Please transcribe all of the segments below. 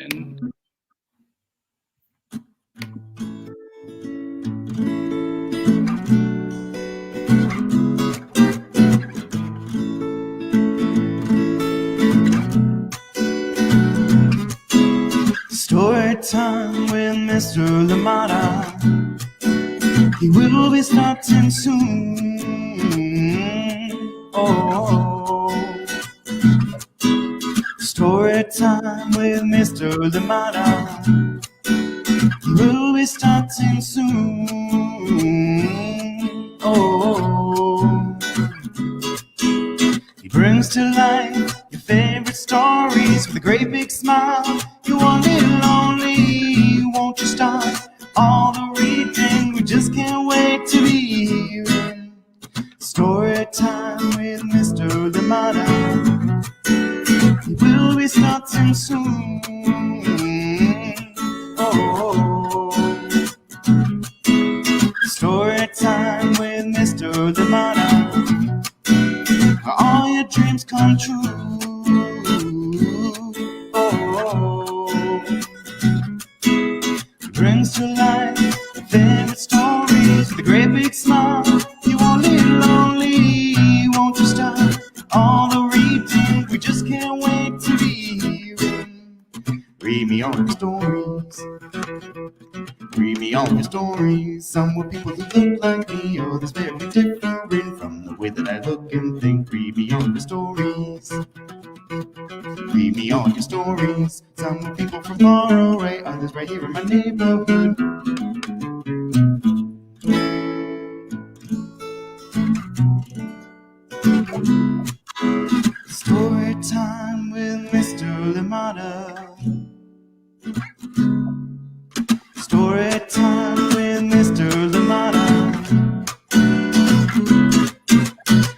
in. Story time with Mr. Limata. He will be starting soon. Oh, story time with Mr. Limata. He will be starting soon. Oh, he brings to life your favorite stories with a great big smile. You are a little lonely, won't you start all the reading? We just can't wait to be hearing story time with Mr. Limata. He will be starting soon. Oh, story time with Mr. Limata. All your dreams come true. Oh, he brings to life your favorite stories with a great big smile. You are a little lonely, won't you start all the reading? We just can't wait to be hearing. Read me all your stories. Read me all your stories. Some were people who look like me, others very different from the way that I look and think. Read me all your stories. Read me all your stories. Some were people from far away, others right here in my neighborhood. Story time with Mr. Limata. Story time with Mr. Limata.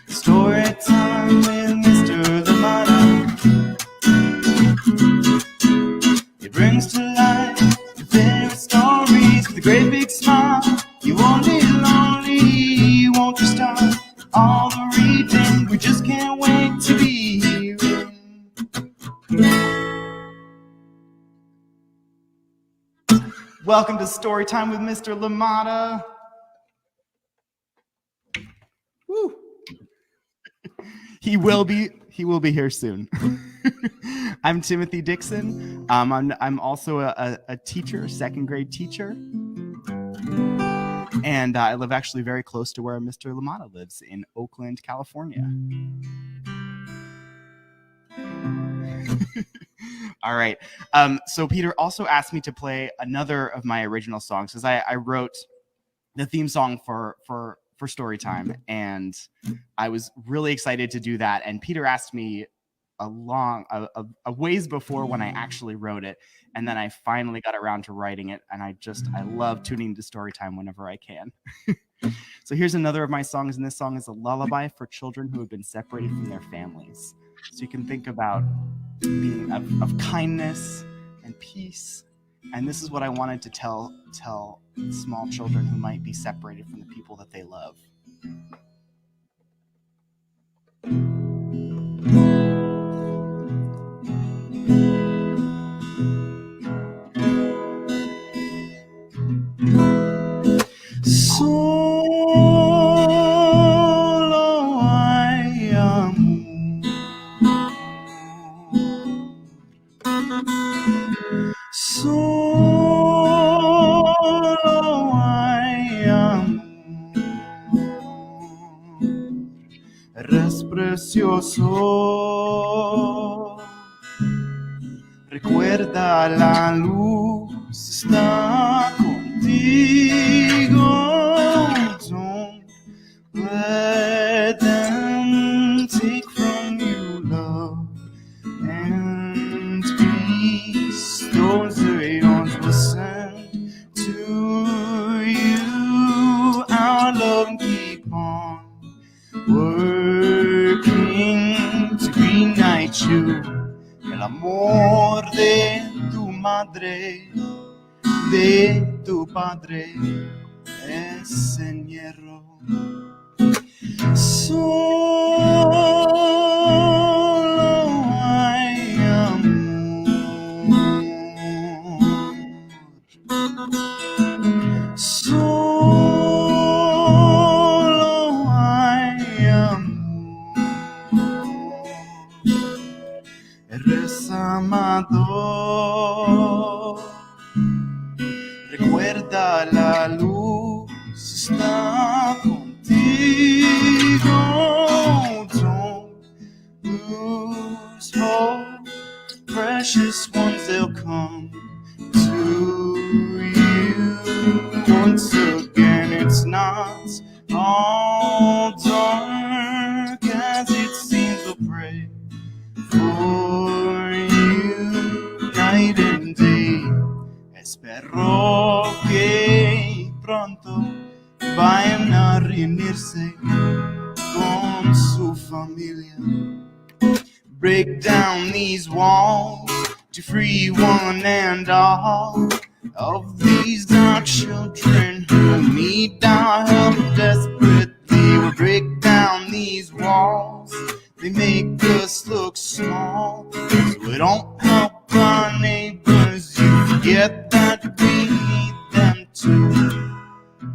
Story time with Mr. Limata. He brings to life your favorite stories with a great big smile. You won't be lonely, won't you start all the reading? We just can't wait to be hearing. Welcome to Story Time with Mr. Limata. Woo. He will be here soon. I'm Timothy Dixon. I'm also a teacher, a second grade teacher. And I live actually very close to where Mr. Limata lives in Oakland, California. All right. So Peter also asked me to play another of my original songs because I wrote the theme song for Storytime, and I was really excited to do that. And Peter asked me a ways before when I actually wrote it, and then I finally got around to writing it. And I love tuning to Storytime whenever I can. So here's another of my songs, and this song is a lullaby for children who have been separated from their families. So you can think about being of kindness and peace. And this is what I wanted to tell small children who might be separated from the people that they love. Solo hay amor. Solo hay amor. Eres precioso. Recuerda, la luz está contigo. Don't let them take from you love and peace. Those angels will send to you our love and keep on working to reunite you. El amor de tu madre, de tu padre, es en hierro. Solo hay amor. amador. Recuerda, la luz está contigo. Don't lose hope. Precious ones, they'll come to you. Once again, it's not all dark as it seems. We'll pray for you night and day. Espero que pronto vayan a reunirse con su familia. Break down these walls to free one and all of these dark children who need our help desperately. We'll break down these walls, they make us look small, so we don't help our neighbors. You forget that we need them too.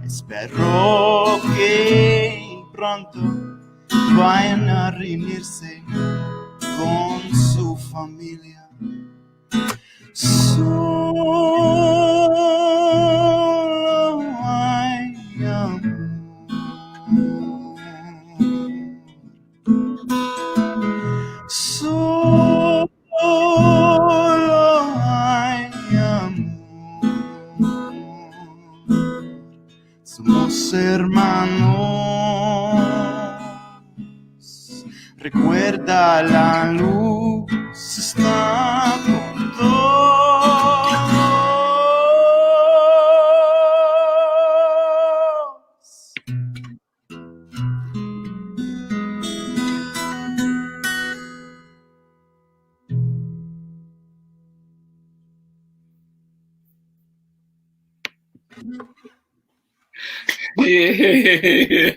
Espero que pronto vayan a reunirse con su familia. Solo hay amor. Solo hay amor. Somos hermanos. Recuerda, la luz está con todos. Yeah.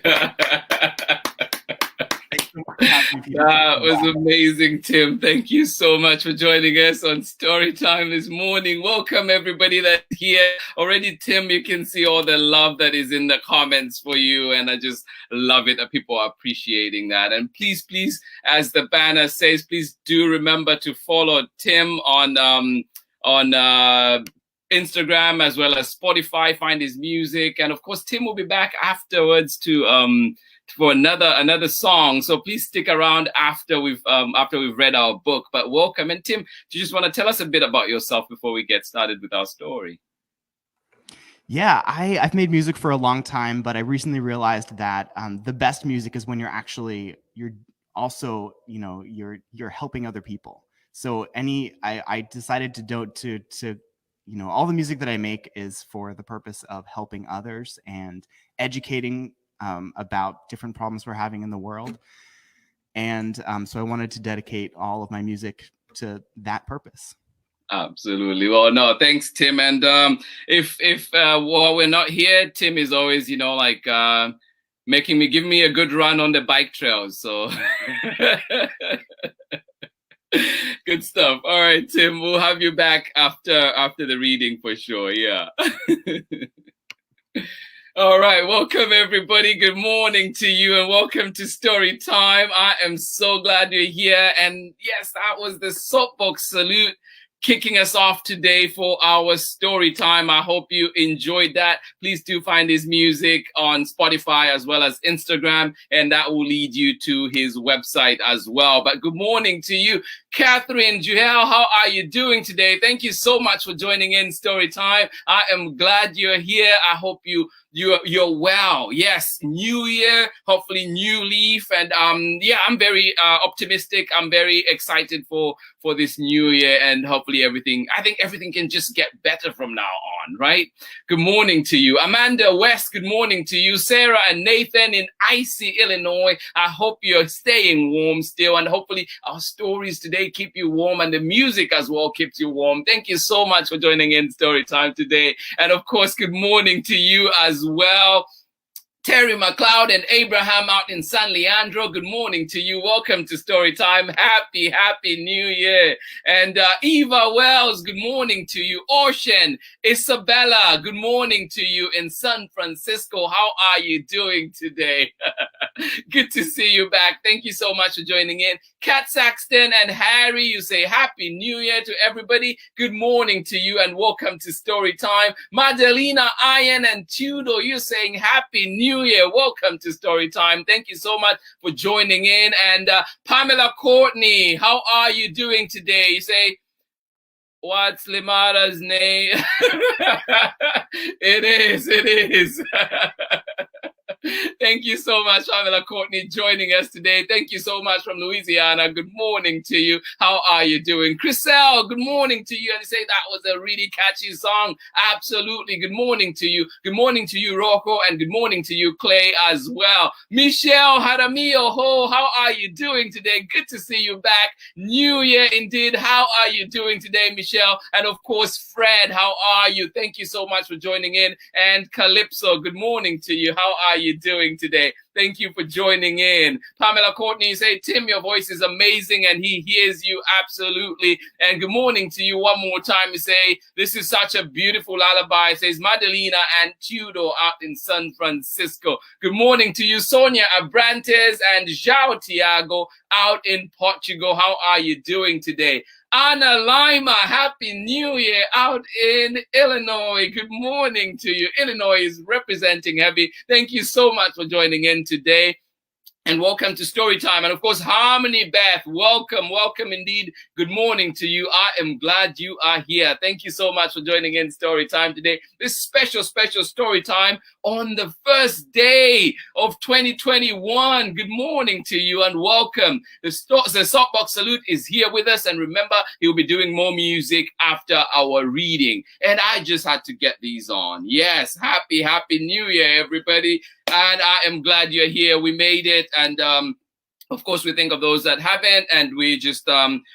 That was amazing, Tim. Thank you so much for joining us on Storytime this morning. Welcome, everybody that's here. Already, Tim, you can see all the love that is in the comments for you, and I just love it that people are appreciating that. And please, as the banner says, please do remember to follow Tim on Instagram as well as Spotify. Find his music, and of course, Tim will be back afterwards to for another song. So please stick around after we've read our book. But welcome. And Tim, do you just want to tell us a bit about yourself before we get started with our story? Yeah, I've made music for a long time, but I recently realized that the best music is when you're also, you're helping other people. So I decided to all the music that I make is for the purpose of helping others and educating about different problems we're having in the world. And so I wanted to dedicate all of my music to that purpose. Absolutely. Well, no, thanks, Tim. And if while we're not here, Tim is always, giving me a good run on the bike trails. So good stuff. All right, Tim, we'll have you back after the reading for sure. Yeah. All right, welcome everybody. Good morning to you and welcome to Story Time. I am so glad you're here. And yes, that was the Soapbox Salute kicking us off today for our story time. I hope you enjoyed that. Please do find his music on Spotify as well as Instagram, and that will lead you to his website as well. But good morning to you, Catherine Juhel. How are you doing today? Thank you so much for joining in Story Time. I am glad you're here. I hope you're well. Yes, new year, hopefully new leaf. And yeah, I'm very optimistic. I'm very excited for this new year, and hopefully everything can just get better from now on, right? Good morning to you. Amanda West, good morning to you. Sarah and Nathan in icy Illinois. I hope you're staying warm still, and hopefully our stories today keep you warm, and the music as well keeps you warm. Thank you so much for joining in Story Time today. And of course, good morning to you as well. Terry McLeod and Abraham out in San Leandro, good morning to you. Welcome to Storytime. Happy New Year. And Eva Wells, good morning to you. Ocean, Isabella, good morning to you in San Francisco. How are you doing today? Good to see you back. Thank you so much for joining in. Kat Saxton and Harry, you say Happy New Year to everybody. Good morning to you and welcome to Storytime. Madalena, Ian, and Tudor, you're saying Happy New Year. Welcome to Storytime. Thank you so much for joining in. And Pamela Courtney, how are you doing today? You say, what's Limata's name? It is. Thank you so much, Pamela Courtney, joining us today. Thank you so much from Louisiana. Good morning to you. How are you doing? Chriselle, good morning to you. And you say that was a really catchy song. Absolutely. Good morning to you. Good morning to you, Rocco, and good morning to you, Clay, as well. Michelle Haramio Ho, how are you doing today? Good to see you back. New Year indeed. How are you doing today, Michelle? And of course, Fred, how are you? Thank you so much for joining in. And Calypso, good morning to you. How are you doing today? Thank you for joining in. Pamela Courtney, you say, Tim, your voice is amazing and he hears you absolutely. And good morning to you one more time. You say, this is such a beautiful lullaby. It says, Madalena and Tudor out in San Francisco. Good morning to you, Sonia Abrantes and João Tiago out in Portugal. How are you doing today? Anna Lima, Happy New Year out in Illinois. Good morning to you. Illinois is representing heavy. Thank you so much for joining in today. And welcome to Storytime. And of course, Harmony Beth, welcome indeed. Good morning to you. I am glad you are here. Thank you so much for joining in Storytime today. This special Storytime on the first day of 2021. Good morning to you and welcome. The Soapbox Salute is here with us. And remember, he'll be doing more music after our reading. And I just had to get these on. Yes, happy New Year, everybody. And I am glad you're here. We made it. And of course, we think of those that haven't, and we just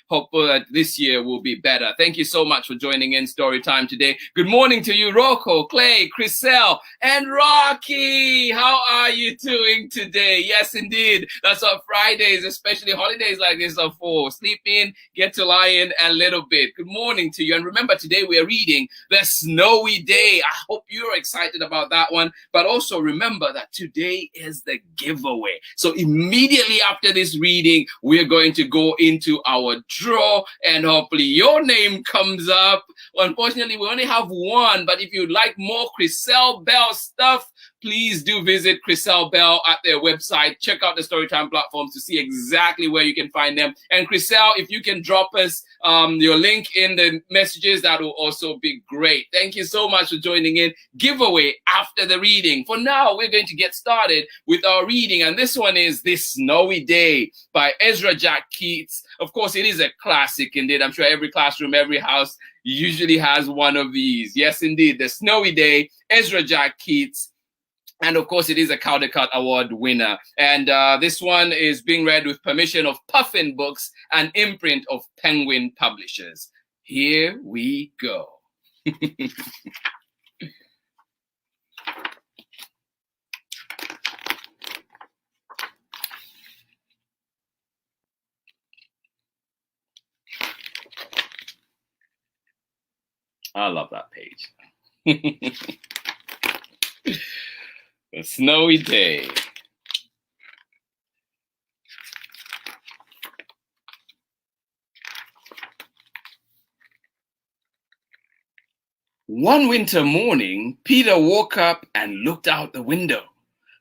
hope that this year will be better. Thank you so much for joining in Storytime today. Good morning to you, Rocco, Clay, Chriselle, and Rocky. How are you doing today? Yes, indeed. That's what Fridays, especially holidays like this, are for. Sleep in, get to lie in a little bit. Good morning to you. And remember, today we are reading The Snowy Day. I hope you're excited about that one. But also remember that today is the giveaway. So immediately after this reading, we're going to go into our draw and hopefully your name comes up. Unfortunately, we only have one, but if you'd like more Chriselle Bell stuff, please do visit Chriselle Bell at their website. Check out the Storytime platforms to see exactly where you can find them. And Chriselle, if you can drop us your link in the messages, that will also be great. Thank you so much for joining in. Giveaway after the reading. For now, we're going to get started with our reading. And this one is This Snowy Day by Ezra Jack Keats. Of course, it is a classic indeed. I'm sure every classroom, every house usually has one of these. Yes, indeed. The Snowy Day, Ezra Jack Keats. And of course, it is a Caldecott Award winner. And this one is being read with permission of Puffin Books, an imprint of Penguin Publishers. Here we go. I love that page. A snowy day. One winter morning, Peter woke up and looked out the window.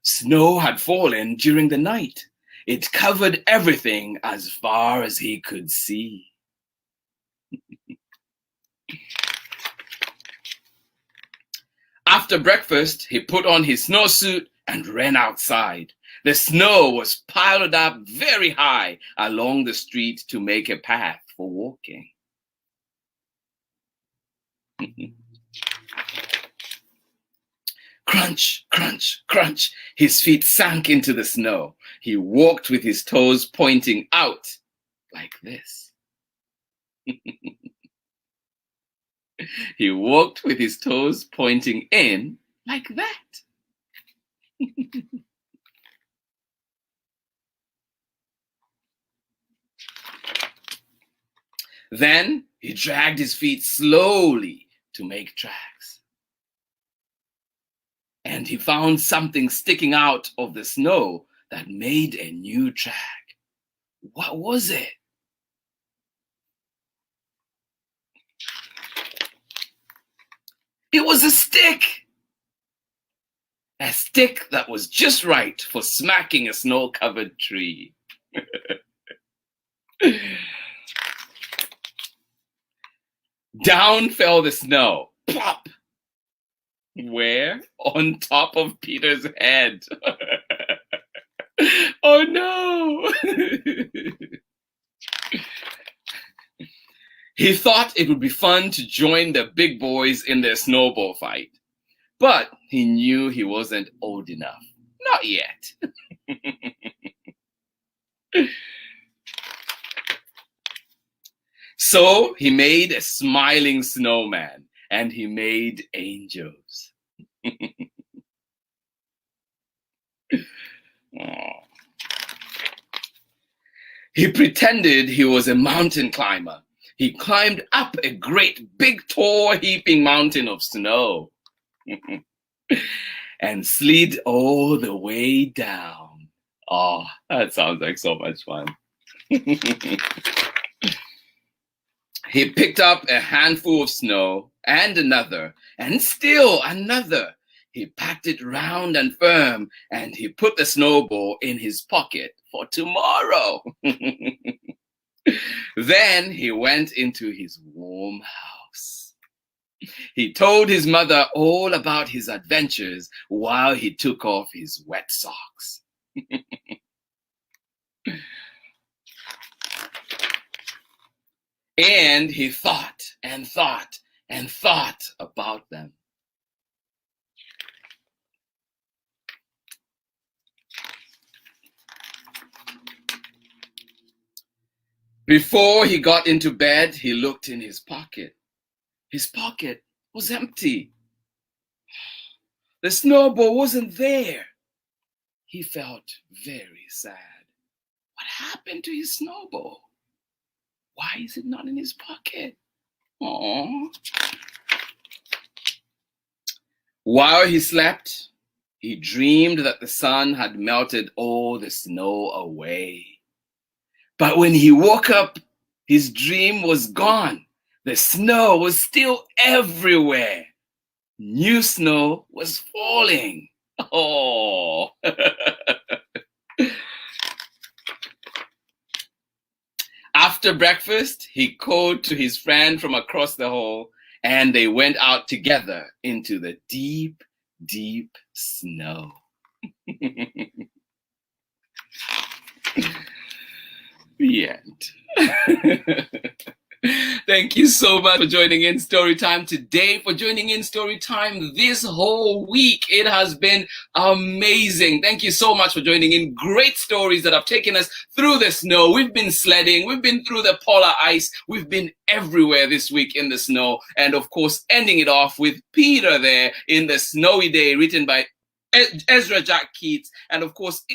Snow had fallen during the night. It covered everything as far as he could see. After breakfast, he put on his snowsuit and ran outside. The snow was piled up very high along the street to make a path for walking. Crunch, crunch, crunch. His feet sank into the snow. He walked with his toes pointing out like this. He walked with his toes pointing in like that. Then he dragged his feet slowly to make tracks. And he found something sticking out of the snow that made a new track. What was it? It was a stick. A stick that was just right for smacking a snow-covered tree. Down fell the snow. Plop! Where? On top of Peter's head. Oh no! He thought it would be fun to join the big boys in their snowball fight, but he knew he wasn't old enough. Not yet. So he made a smiling snowman and he made angels. He pretended he was a mountain climber. He climbed up a great big tall heaping mountain of snow and slid all the way down. Oh, that sounds like so much fun. He picked up a handful of snow and another, and still another. He packed it round and firm, and he put the snowball in his pocket for tomorrow. Then he went into his warm house. He told his mother all about his adventures while he took off his wet socks. And he thought and thought and thought about them. Before he got into bed, he looked in his pocket. His pocket was empty. The snowball wasn't there. He felt very sad. What happened to his snowball? Why is it not in his pocket? Aww. While he slept, he dreamed that the sun had melted all the snow away. But when he woke up, his dream was gone. The snow was still everywhere. New snow was falling. Oh. After breakfast, he called to his friend from across the hall, and they went out together into the deep, deep snow. The end. Thank you so much for joining in Storytime today, for joining in Storytime this whole week. It has been amazing. Thank you so much for joining in. Great stories that have taken us through the snow. We've been sledding. We've been through the polar ice. We've been everywhere this week in the snow. And of course, ending it off with Peter there in the Snowy Day, written by Ezra Jack Keats, and of course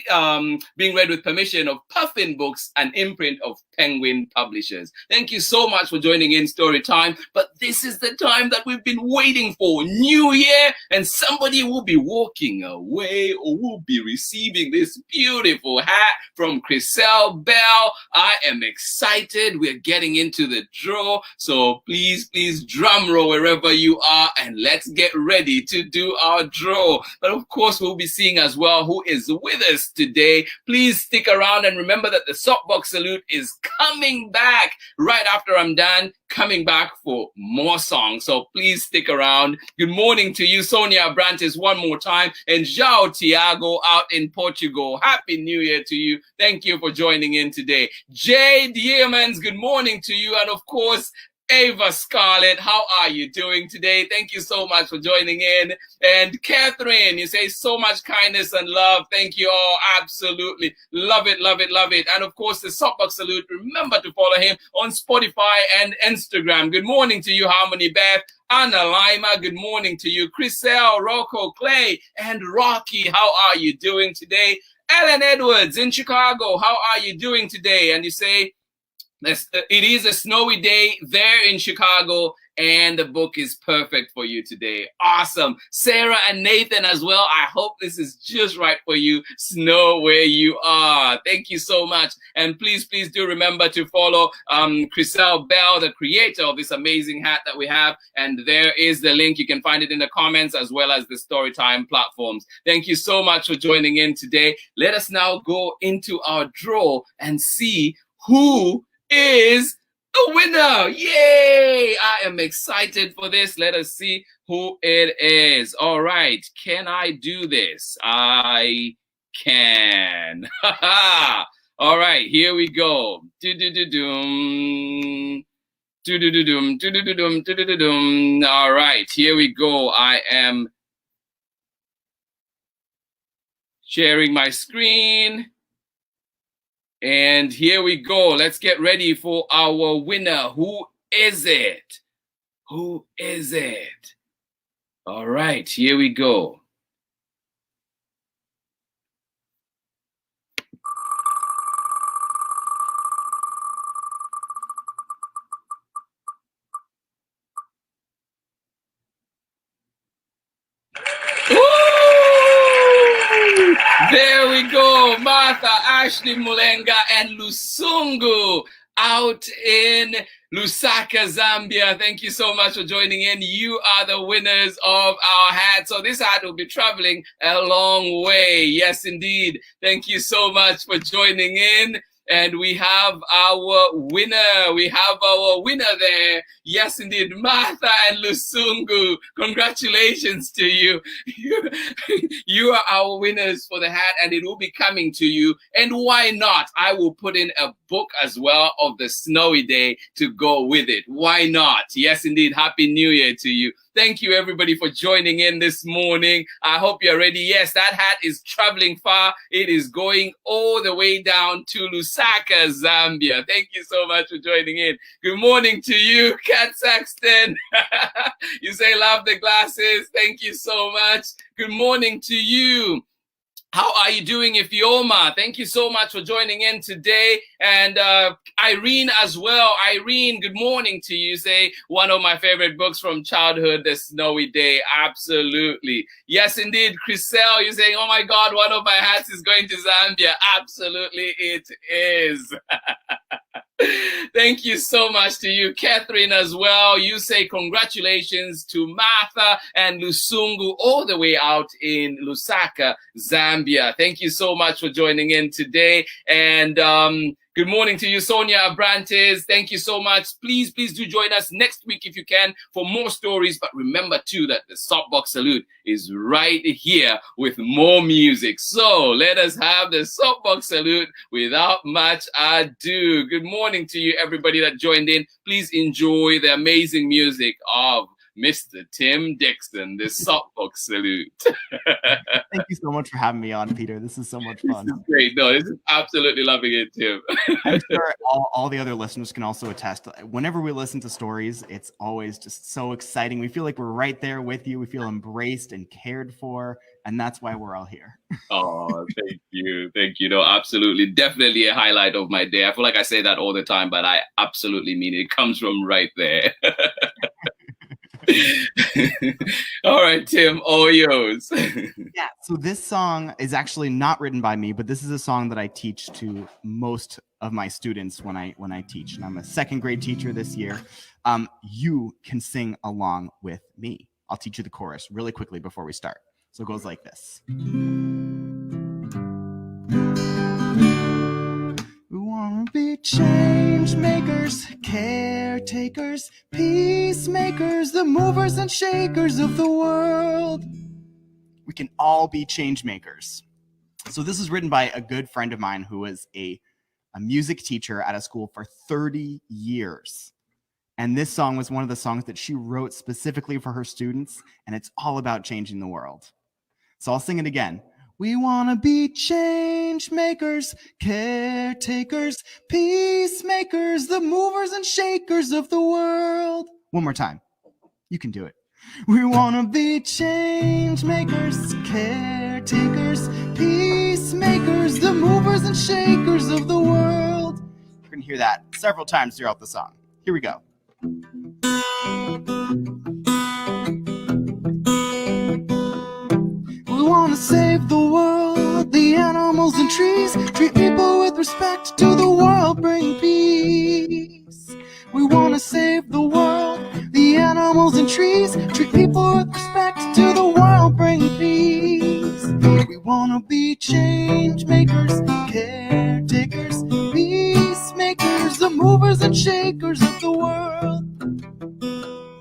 being read with permission of Puffin Books, an imprint of Penguin Publishers. Thank you so much for joining in Storytime. But this is the time that we've been waiting for. New Year, and somebody will be walking away or will be receiving this beautiful hat from Chriselle Bell. I am excited. We're getting into the draw. So please drum roll wherever you are, and let's get ready to do our draw. But of course, we'll be seeing as well who is with us today. Please stick around and remember that the Soapbox Salute is coming back right after I'm done, coming back for more songs. So please stick around. Good morning to you, Sonia Abrantes, one more time, and João Tiago out in Portugal. Happy New Year to you. Thank you for joining in today. Jay Diamond, good morning to you. And of course, Ava Scarlett, how are you doing today? Thank you so much for joining in. And Catherine, you say so much kindness and love. Thank you all. Absolutely. Love it, love it, love it. And of course, the Soapbox Salute. Remember to follow him on Spotify and Instagram. Good morning to you, Harmony Beth. Anna Lima, good morning to you. Chriselle, Rocco, Clay, and Rocky, how are you doing today? Ellen Edwards in Chicago, how are you doing today? And you say, it is a snowy day there in Chicago, and the book is perfect for you today. Awesome. Sarah and Nathan as well. I hope this is just right for you. Snow where you are. Thank you so much. And please do remember to follow Chriselle Bell, the creator of this amazing hat that we have. And there is the link. You can find it in the comments as well as the Storytime platforms. Thank you so much for joining in today. Let us now go into our draw and see who is a winner. Yay! I am excited for this. Let us see who it is. All right. Can I do this? I can. All right. Here we go. Do-do-do-doom. Do-do-do-doom. Do-do-do-doom. Do-do-do-doom. All right. Here we go. I am sharing my screen. And here we go. Let's get ready for our winner. Who is it? Who is it? All right, here we go. There we go. Martha, Ashley Mulenga, and Lusungu out in Lusaka, Zambia. Thank you so much for joining in. You are the winners of our hat. So this hat will be traveling a long way. Yes, indeed. Thank you so much for joining in. And we have our winner. We have our winner there. Yes, indeed. Martha and Lusungu. Congratulations to you. You are our winners for the hat, and it will be coming to you. And why not? I will put in a book as well of the snowy day to go with it. Why not? Yes, indeed. Happy New Year to you. Thank you, everybody, for joining in this morning. I hope you're ready. Yes, that hat is traveling far. It is going all the way down to Lusaka, Zambia. Thank you so much for joining in. Good morning to you, Kat Saxton. You say love the glasses. Thank you so much. Good morning to you. How are you doing, Ifioma? Thank you so much for joining in today. And Irene as well. Irene, good morning to you. Say one of my favorite books from childhood, The Snowy Day. Absolutely. Yes, indeed. Chriselle, you're saying, oh my God, one of my hats is going to Zambia. Absolutely, it is. Thank you so much to you, Catherine, as well. You say congratulations to Martha and Lusungu all the way out in Lusaka, Zambia. Thank you so much for joining in today. And good morning to you, Sonia Abrantes. Thank you so much. Please do join us next week if you can for more stories. But remember, too, that the Soapbox Salute is right here with more music. So let us have the Soapbox Salute without much ado. Good morning to you, everybody that joined in. Please enjoy the amazing music of Mr. Tim Dixon, the Soapbox Salute. Thank you so much for having me on, Peter. This is so much fun. This is great. No, this is absolutely loving it, Tim. I'm sure all the other listeners can also attest. Whenever we listen to stories, it's always just so exciting. We feel like we're right there with you. We feel embraced and cared for, and that's why we're all here. Oh, thank you. Thank you. No, absolutely. Definitely a highlight of my day. I feel like I say that all the time, but I absolutely mean it. It comes from right there. All right, Tim, all yours. Yeah, so this song is actually not written by me, but this is a song that I teach to most of my students when I teach, and I'm a second grade teacher this year. You can sing along with me. I'll teach you the chorus really quickly before we start. So it goes like this. We want to be change makers, caretakers, peacemakers, the movers and shakers of the world. We can all be change makers. So this is written by a good friend of mine who was a music teacher at a school for 30 years. And this song was one of the songs that she wrote specifically for her students, and it's all about changing the world. So I'll sing it again. We want to be change makers, caretakers, peacemakers, the movers and shakers of the world. One more time. You can do it. We want to be change makers, caretakers, peacemakers, the movers and shakers of the world. You're going to hear that several times throughout the song. Here we go. We want to save the world, the animals and trees, treat people with respect, to the world bring peace. We want to save the world, the animals and trees, treat people with respect, to the world bring peace. We want to be change makers, caretakers, peacemakers, the movers and shakers of the world.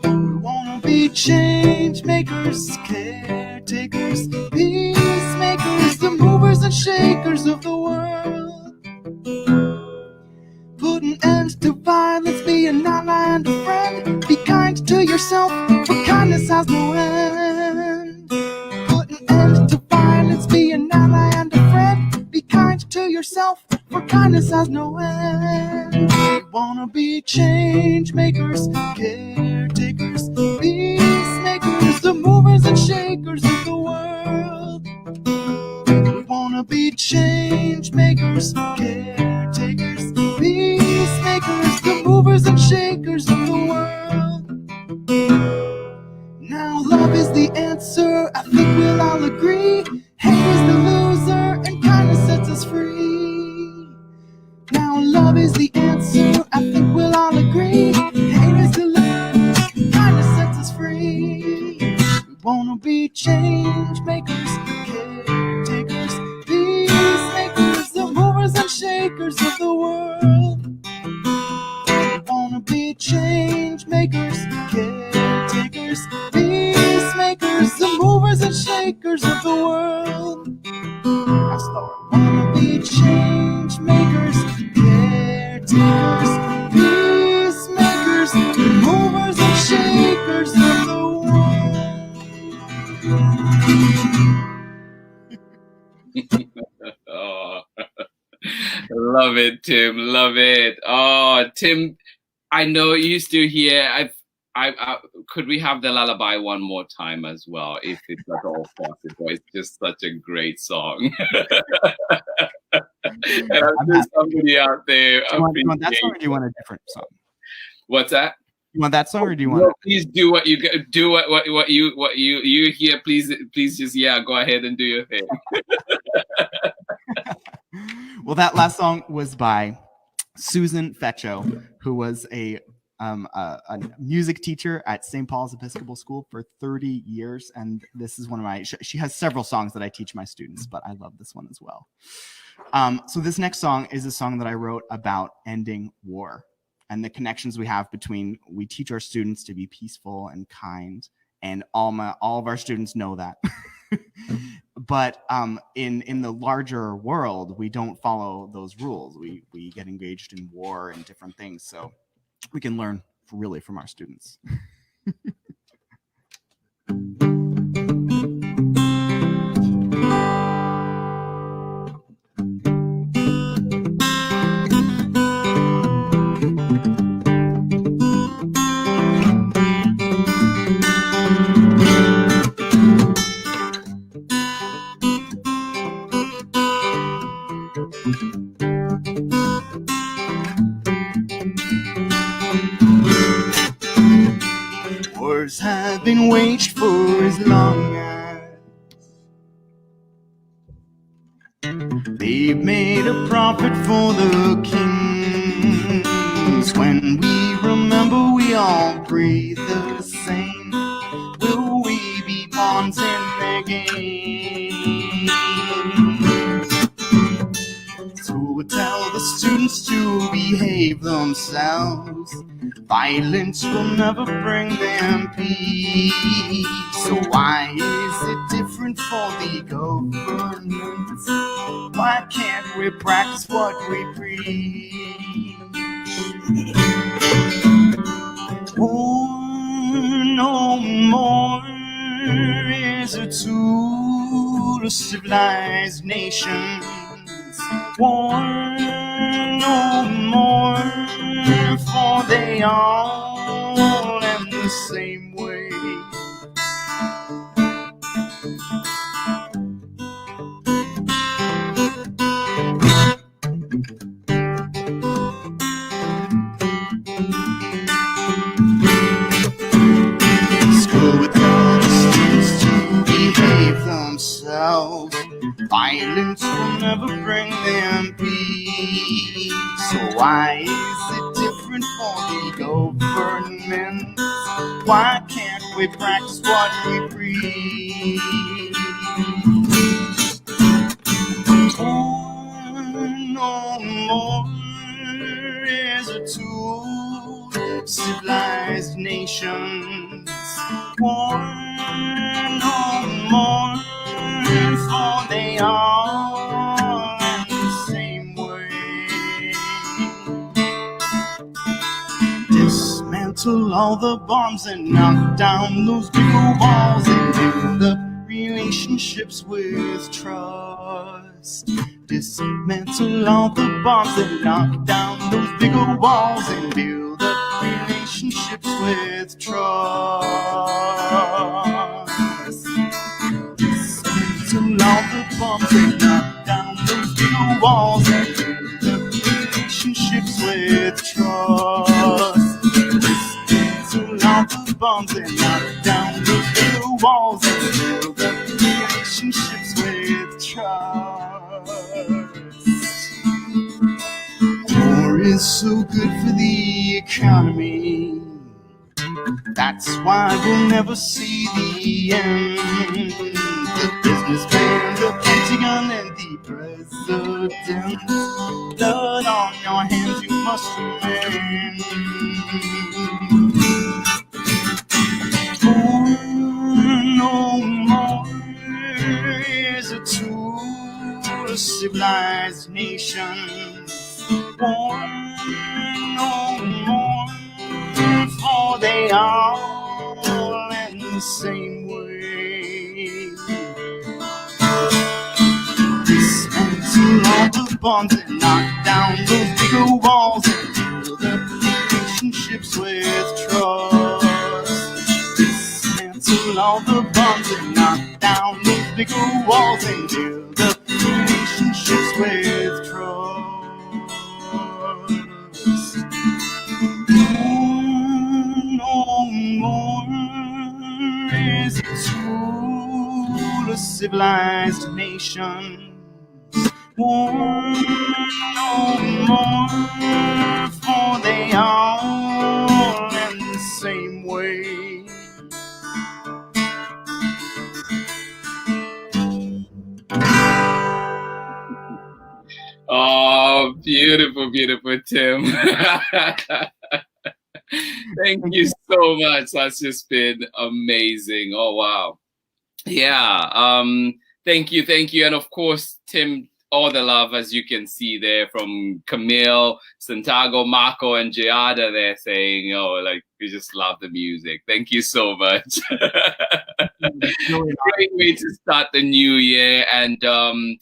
We want to be change makers, caretakers, peacemakers, the movers and shakers of the world. Put an end to violence, be an ally and a friend. Be kind to yourself, for kindness has no end. Put an end to violence, be an ally and a friend. Be kind to yourself, for kindness has no end. We wanna be change makers, caretakers, peacemakers, the movers and shakers of the world. We wanna be change makers, caretakers, peacemakers, the movers and shakers of the world. Now love is the answer, I think we'll all agree. Hate is the loser, and kindness sets us free. Now love is the answer, I think we'll all agree. Hate is the loser, kindness sets us free. We wanna be change makers, caretakers, peacemakers, the movers and shakers of the world. We wanna be change makers, caretakers, peacemakers, the movers and shakers of the world. Now slower. Wanna be change makers, caretakers, peacemakers, the movers and shakers of the world. Oh, love it, Tim. Love it. Oh, Tim, I know you still here. I could we have the lullaby one more time as well, if it's at all possible? It's just such a great song. And I'm just somebody out there. Do you want that song, or do you want a different song? What's that? You want that song, or do you want? No, please do what you do. What you hear. Please just go ahead and do your thing. Well, that last song was by Susan Feccio, who was a music teacher at St. Paul's Episcopal School for 30 years. And this is one of my, she has several songs that I teach my students, but I love this one as well. So this next song is a song that I wrote about ending war and the connections we have between, we teach our students to be peaceful and kind, and all of our students know that. But in the larger world, we don't follow those rules. We get engaged in war and different things. So we can learn really from our students. Wars have been waged for as long as they've made a profit for the kings. When we remember we all breathe the same, will we be pawns in their game? So tell the students to behave themselves. Violence will never bring them peace. So why is it different for the governments? Why can't we practice what we preach? civilized nations. War no more, for they all end the same way. School with students to behave themselves. Violence will never bring them peace. So why is it different for the government? Why can't we practice what we preach? No more is a tool of civilized nations. War no more, for they all end the same way. Dismantle all the bombs and knock down those big old walls and build up relationships with trust. Dismantle all the bombs and knock down those big old walls and build up relationships with trust. Dismantle all the bombs and knock down those big old walls and build up relationships with trust. Dismantle all the bombs and knock down those big old walls and build up relationships with trust. War is so good for the economy. That's why we'll never see the end. The businessman, the Pentagon, and the president. Blood on your hands, you must remain. No more is a tool of civilized nations. War no more, for they all end the same way. Dismantle all the bombs and knock down those big old walls and build up relationships with trust. Dismantle all the bombs and knock down those big old walls and build up relationships with trust. No more is a tool of civilized nations. War no more, for they all end the same way. Oh, beautiful, beautiful, Tim. Thank you so much. That's just been amazing. Oh, wow. Yeah. Thank you. And of course, Tim, all the love, as you can see there, from Camille, Santiago, Marco, and Giada. They're saying, oh, like, we just love the music. Thank you so much. Great way to start the new year. And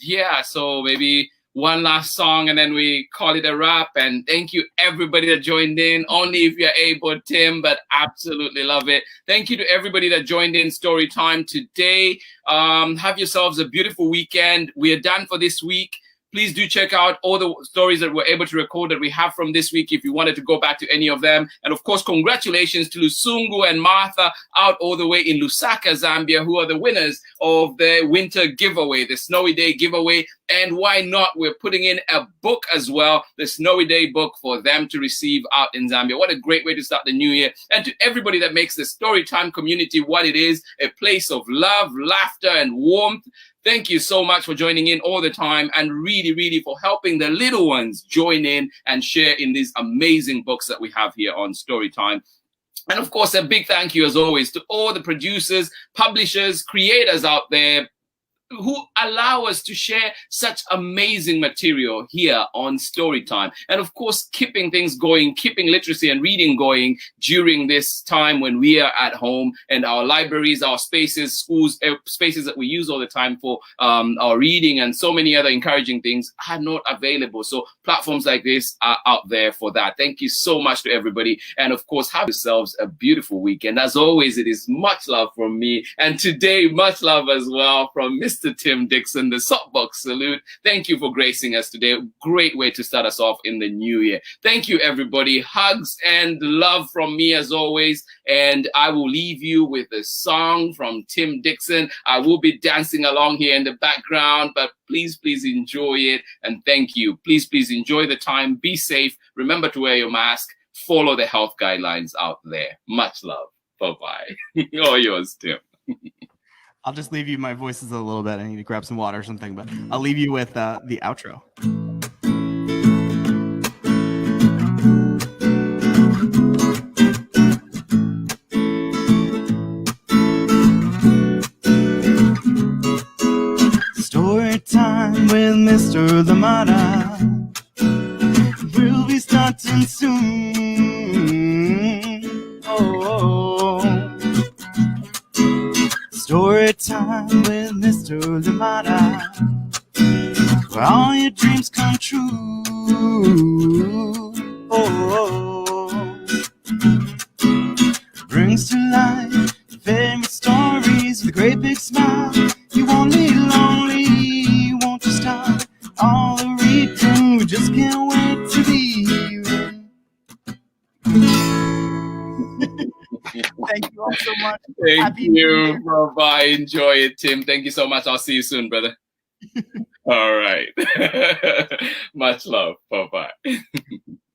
yeah, so maybe one last song and then we call it a wrap. And thank you everybody that joined in, only if you're able, Tim, but absolutely love it. Thank you to everybody that joined in story time today. Have yourselves a beautiful weekend. We are done for this week. Please do check out all the stories that we're able to record that we have from this week if you wanted to go back to any of them. And of course, congratulations to Lusungu and Martha out all the way in Lusaka, Zambia, who are the winners of the winter giveaway, the Snowy Day giveaway. And why not? We're putting in a book as well, the Snowy Day book, for them to receive out in Zambia. What a great way to start the new year. And to everybody that makes the Storytime community what it is, a place of love, laughter, and warmth. Thank you so much for joining in all the time and really, really for helping the little ones join in and share in these amazing books that we have here on Storytime. And of course, a big thank you as always to all the producers, publishers, creators out there, who allow us to share such amazing material here on Storytime. And of course, keeping things going, keeping literacy and reading going during this time when we are at home, and our libraries, our spaces, schools, spaces that we use all the time for our reading and so many other encouraging things are not available. So platforms like this are out there for that. Thank you so much to everybody. And of course, have yourselves a beautiful weekend. As always, it is much love from me. And today, much love as well from Mr. Tim Dixon, the Soapbox Salute. Thank you for gracing us today. Great way to start us off in the new year. Thank you, everybody. Hugs and love from me as always. And I will leave you with a song from Tim Dixon. I will be dancing along here in the background, but please, please enjoy it. And thank you. Please, please enjoy the time. Be safe. Remember to wear your mask. Follow the health guidelines out there. Much love. Bye-bye. All yours, Tim. I'll just leave you. My voice is a little bit. I need to grab some water or something, but I'll leave you with the outro. Story time with Mr. Limata. We'll be starting soon. Oh. Story time with Mr. Limata, where all your dreams come true. Oh, brings to life your favorite stories with a great big smile. You won't be lonely, you won't just start all the reading. We just can't wait to be here. Thank you all so much. Thank you. Bye-bye. Enjoy it, Tim. Thank you so much. I'll see you soon, brother. All right. Much love. Bye-bye.